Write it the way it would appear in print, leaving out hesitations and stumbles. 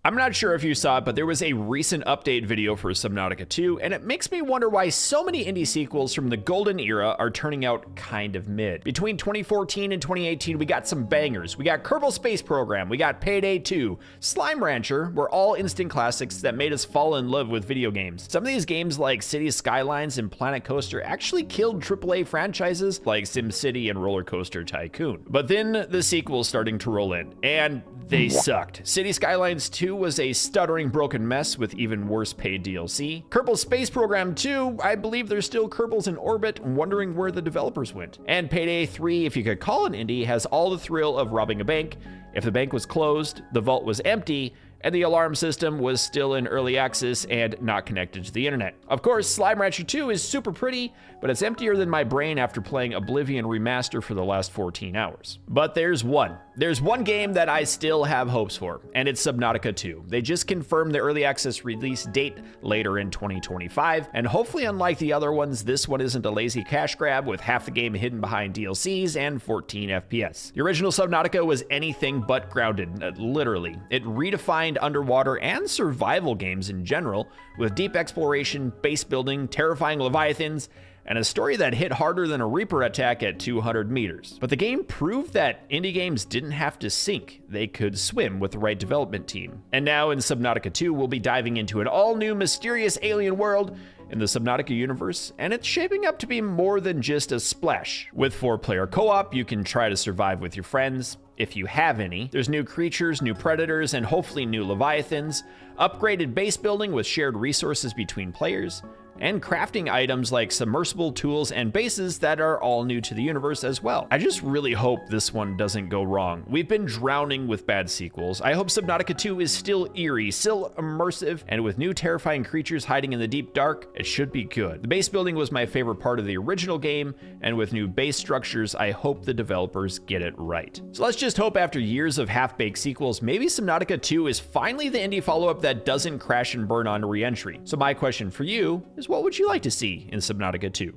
I'm not sure if you saw it, but there was a recent update video for Subnautica 2, and it makes me wonder why so many indie sequels from the golden era are turning out kind of mid. Between 2014 and 2018, we got some bangers. We got Kerbal Space Program, we got Payday 2, Slime Rancher were all instant classics that made us fall in love with video games. Some of these games like Cities Skylines and Planet Coaster actually killed AAA franchises like SimCity and Roller Coaster Tycoon. But then the sequels starting to roll in, and they sucked. City Skylines 2 was a stuttering broken mess with even worse paid DLC. Kerbal Space Program 2, I believe there's still Kerbals in orbit, wondering where the developers went. And Payday 3, if you could call an indie, has all the thrill of robbing a bank. If the bank was closed, the vault was empty, and the alarm system was still in early access and not connected to the internet. Of course, Slime Rancher 2 is super pretty, but it's emptier than my brain after playing Oblivion Remaster for the last 14 hours. But there's one game that I still have hopes for, and it's Subnautica 2. They just confirmed the early access release date later in 2025, and hopefully unlike the other ones, this one isn't a lazy cash grab with half the game hidden behind DLCs and 14 FPS. The original Subnautica was anything but grounded, literally. It redefined underwater and survival games in general, with deep exploration, base building, terrifying leviathans, and a story that hit harder than a Reaper attack at 200 meters. But the game proved that indie games didn't have to sink, they could swim with the right development team. And now in Subnautica 2, we'll be diving into an all-new mysterious alien world in the Subnautica universe, and it's shaping up to be more than just a splash. With 4-player co-op, you can try to survive with your friends, if you have any. There's new creatures, new predators, and hopefully new leviathans, upgraded base building with shared resources between players, and crafting items like submersible tools and bases that are all new to the universe as well. I just really hope this one doesn't go wrong. We've been drowning with bad sequels. I hope Subnautica 2 is still eerie, still immersive, and with new terrifying creatures hiding in the deep dark, it should be good. The base building was my favorite part of the original game, and with new base structures, I hope the developers get it right. So let's just hope after years of half-baked sequels, maybe Subnautica 2 is finally the indie follow-up that doesn't crash and burn on re-entry. So my question for you is, what would you like to see in Subnautica 2?